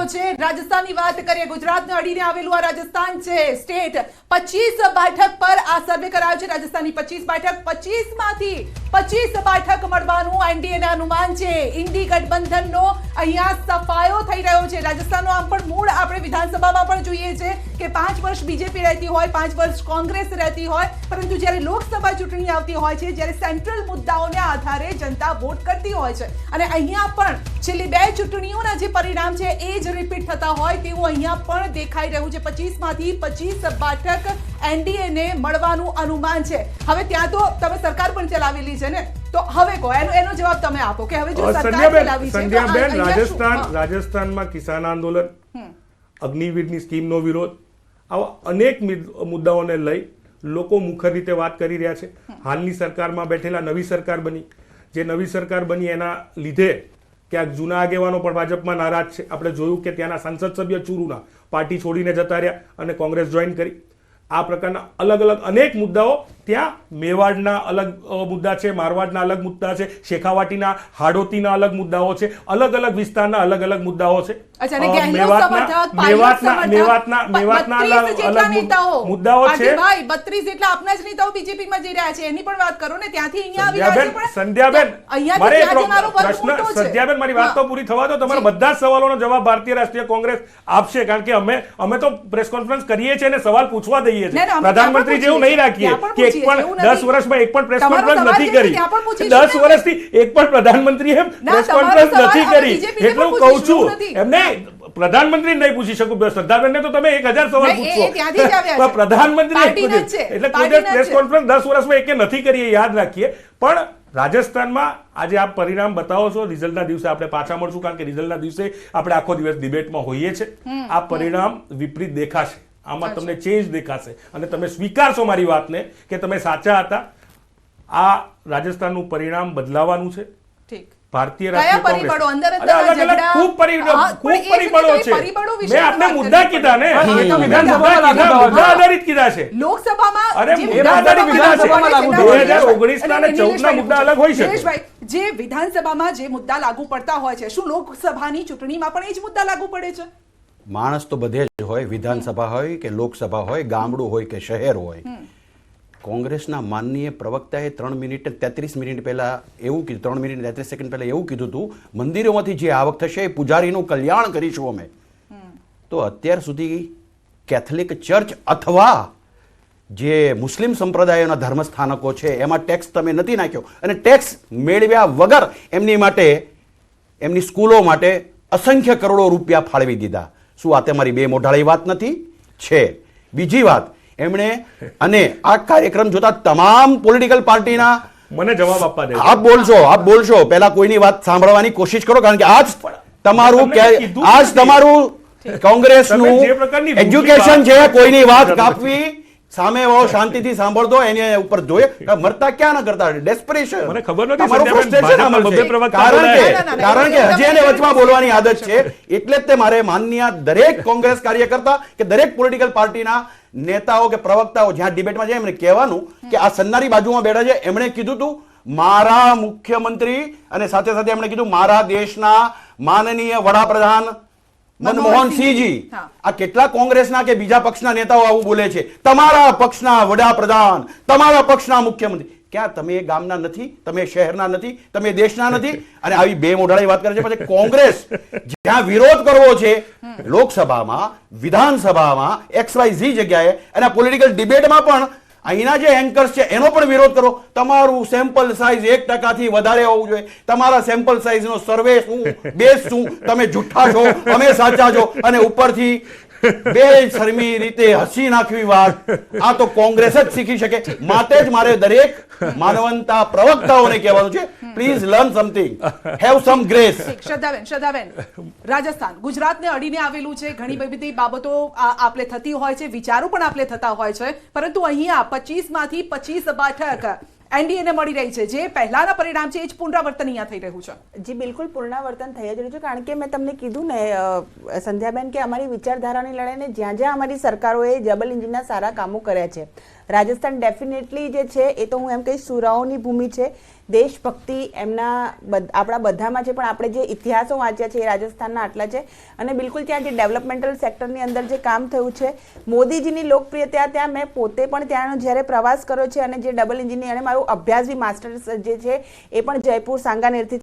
રહ્યો છે। રાજસ્થાનની વાત કરીએ, ગુજરાતને અડીને આવેલું આ રાજસ્થાન છે સ્ટેટ। 25 બેઠક પર આ સર્વે કરાયો છે। રાજસ્થાનની 25 બેઠક, 25 માંથી 25 બેઠક મળવાનું એનડીએના અનુમાન છે। ઇન્ડી ગઠબંધનનો અહીંયા સફાયો થઈ રહ્યો છે। રાજસ્થાનનો આમ પણ મૂળ આપણે વિધાનસભામાં પણ જોઈએ છે કે 5 વર્ષ બીજેપી રહેતી હોય, 5 વર્ષ કોંગ્રેસ રહેતી હોય, પરંતુ જ્યારે લોકસભા ચૂંટણી આવતી હોય છે, જ્યારે સેન્ટ્રલ મુદ્દાઓને આધારે જનતા વોટ કરતી હોય છે, અને અહીંયા પણ છેલ્લી 2 ચૂંટણીઓના જે પરિણામ છે એ જ રિપીટ થતા હોય તેવું અહીંયા પણ દેખાઈ રહ્યું છે। 25 માંથી 25 બેઠક એનડીએને મળવાનું અનુમાન છે। હવે ત્યાં તો તમે સરકાર પણ ચલાવેલી છે ને, તો હવે કહો એનો જવાબ તમે આપો કે હવે જો સરકાર ચલાવી છે તો સંધ્યાબેન, રાજસ્થાનમાં કિસાન આંદોલન, અગ્નિવીરની સ્કીમનો વિરોધ, આવા અનેક મુદ્દાઓને લઈ લોકો મુખર રીતે વાત કરી રહ્યા છે। હાલની સરકારમાં બેઠેલા નવી સરકાર બની, જે નવી સરકાર બની એના લીધે ક્યાંક જૂના આગેવાનો પણ ભાજપમાં નારાજ છે। આપણે જોયું કે ત્યાંના સંસદ સભ્ય ચુરુના પાર્ટી છોડીને જતા રહ્યા અને કોંગ્રેસ જોઈન કરી। આ પ્રકારના અલગ અલગ અનેક મુદ્દાઓ ત્યાં મેવાડના અલગ મુદ્દા છે, મારવાડના અલગ મુદ્દા છે, શેખાવાટીના, હાડોતીના અલગ મુદ્દાઓ છે, અલગ અલગ વિસ્તારના અલગ અલગ મુદ્દાઓ છે। મેવાતના અલગ મુદ્દાઓ છે। ભાઈ 32 જેટલા આપના જ નેતાઓ બીજેપીમાં જઈ રહ્યા છે, એની પણ વાત કરો ને। ત્યાંથી અહીંયા આવી રહ્યા છે। સંધ્યાબેન, સંધ્યાબેન મારી વાત તો પૂરી થવા દો। તમારા બધા જ સવાલોનો જવાબ ભારતીય રાષ્ટ્રીય કોંગ્રેસ આપશે, કારણ કે અમે તો પ્રેસ કોન્ફરન્સ કરીએ છીએ અને સવાલ પૂછવા દઈએ છીએ। પ્રધાનમંત્રી જેવું નહીં રાખીએ કે 10 વર્ષમાં એક પણ પ્રેસ કોન્ફરન્સ નથી કરી। 10 વર્ષથી એક પણ પ્રધાનમંત્રીએ પ્રેસ કોન્ફરન્સ નથી કરી, એટલું કહું છું। એમને પ્રધાનમંત્રી નહીં પૂછી શકું, શ્રદ્ધાબેનને તો તમે 1000 સવાલ પૂછશો, પ્રધાનમંત્રી એટલે પ્રેસ કોન્ફરન્સ 10 વર્ષમાં એક નથી કરી, યાદ રાખીએ। પણ રાજસ્થાનમાં આજે આપ પરિણામ બતાવો છો, રિઝલ્ટના દિવસે આપણે પાછા મળશું, કારણ કે રિઝલ્ટના દિવસે આપણે આખો દિવસ ડિબેટમાં હોઈએ છીએ। આ પરિણામ વિપરીત દેખાશે, આમાં તમને ચેન્જ દેખાશે અને તમે સ્વીકારશો મારી વાતને કે તમે સાચા હતા। આ રાજસ્થાનનું પરિણામ બદલાવાનું છે। ઠીક, ભારતીય રાષ્ટ્રીય કોંગ્રેસ ખૂબ પરિબળો છે। મેં આપને મુદ્દા કીધા ને, મુદ્દા આધારિત કીધા છે। લોકસભામાં અરે મુદ્દા આધારિત વિધાનસભામાં લાગુ 2019 ના અને 14 ના મુદ્દા અલગ હોય છે। જે વિધાનસભામાં જે મુદ્દા લાગુ પડતા હોય છે, શું લોકસભાની ચૂંટણીમાં પણ એ જ મુદ્દા લાગુ પડે છે? માણસ તો બધે જ હોય, વિધાનસભા હોય કે લોકસભા હોય, ગામડું હોય કે શહેર હોય। કોંગ્રેસના માનનીય પ્રવક્તાએ 3 મિનિટ 33 મિનિટ પહેલા એવું કીધું, 3 મિનિટ 33 સેકન્ડ પહેલા એવું કીધું હતું, મંદિરોમાંથી જે આવક થશે એ પૂજારીનું કલ્યાણ કરીશું અમે। તો અત્યાર સુધી કેથલિક ચર્ચ અથવા જે મુસ્લિમ સંપ્રદાયોના ધર્મસ્થાનકો છે એમાં ટેક્સ તમે નથી નાખ્યો, અને ટેક્સ મેળવ્યા વગર એમની માટે, એમની સ્કૂલો માટે અસંખ્ય કરોડો રૂપિયા ફાળવી દીધા। શું આ તમારી બે મોઢાળી વાત નથી? છે। બીજી વાત, એમણે અને આ કાર્યક્રમ જોતા તમામ પોલિટિકલ પાર્ટીના, મને જવાબ આપવા દે, આપ બોલશો પહેલા કોઈની વાત સાંભળવાની કોશિશ કરો, કારણ કે આજ તમારું કોંગ્રેસનું એજ્યુકેશન છે, કોઈની વાત કાપવી, સામે વાળો શાંતિથી સાંભળતો એને ઉપર જોઈએ, મરતા ક્યાં ન કરતા, ડેસ્પરેશન, મને ખબર નથી, કારણ કે હજી એને વચમાં બોલવાની આદત છે। એટલે જ તે મારે માનનીય દરેક કોંગ્રેસ કાર્યકર્તા કે દરેક પોલિટિકલ પાર્ટીના નેતાઓ કે પ્રવક્તાઓ જ્યાં ડિબેટમાં જાય એમને કહેવાનું કે આ સન્નારી બાજુમાં બેઠા છે, એમણે કીધું તું મારા મુખ્યમંત્રી, અને સાથે સાથે એમણે કીધું મારા દેશના માનનીય વડાપ્રધાન મનમોહનસિંહજી। આ કેટલા કોંગ્રેસના કે બીજા પક્ષના નેતાઓ આવું બોલે છે, તમારા પક્ષના વડાપ્રધાન, તમારા પક્ષના મુખ્યમંત્રી। ક્યાં તમે ગામના નથી, તમે શહેરના નથી, તમે દેશના નથી? અને આવી બે મોઢાળી વાત કરે છે। પછી કોંગ્રેસ જ્યાં વિરોધ કરવો છે લોકસભામાં, વિધાનસભામાં, XYZ જગ્યાએ, અને પોલિટિકલ ડિબેટમાં પણ અહીંના જે એન્કર્સ છે એનો પણ વિરોધ કરો। તમારું સેમ્પલ સાઇઝ 1% વધારે હોવું જોઈએ, તમારા સેમ્પલ સાઇઝનો સર્વે શું, બેઝ શું, તમે જુઠ્ઠા છો, અમે સાચા છો, અને ઉપરથી બે શર્મી રીતે હસી નાખવી વાત, આ તો કોંગ્રેસ જ શીખી શકે। માટે જ મારે દરેક માનવંતા પ્રવક્તાઓને કહેવાનું છે, please learn something, have some grace. Shraddhaben, Rajasthan ગુજરાતને અડીને આવેલું છે, ઘણી બધી બાબતો આપલે થતી હોય છે, વિચારો પણ આપલે થતા હોય છે, પરંતુ અહીંયા 25 માંથી 25 બેઠક એનડીએને મળી રહી છે। જે પહેલાના પરિણામ છે એ જ પુનરાવર્તન અહીંયા થઈ રહ્યું છે। જી બિલકુલ પુનરાવર્તન થઈ જ રહ્યું છે, કારણ કે મેં તમને કીધું ને સંધ્યાબેન કે અમારી વિચારધારાની લડાઈને જ્યાં જ્યાં અમારી સરકારોએ ડબલ ઇન્જિનના સારા કામો કર્યા છે, રાજસ્થાન ડેફિનેટલી જે છે એ તો હું એમ કહીશ સુરાઓની ભૂમિ છે. દેશભક્તિ આપણા બધામાં છે, પણ આપણે જે ઇતિહાસો વાંચ્યા છે એ રાજસ્થાનના આટલા છે. અને બિલકુલ ત્યાં જે ડેવલપમેન્ટલ સેક્ટરની અંદર જે કામ થયું છે, મોદીજીની લોકપ્રિયતા ત્યાં મેં પોતે પણ ત્યાંનો જ્યારે પ્રવાસ કર્યો છે અને જે ડબલ એન્જિનની અને મારો અભ્યાસ બી માસ્ટર્સ જે છે એ પણ જયપુર સાંગાનેરથી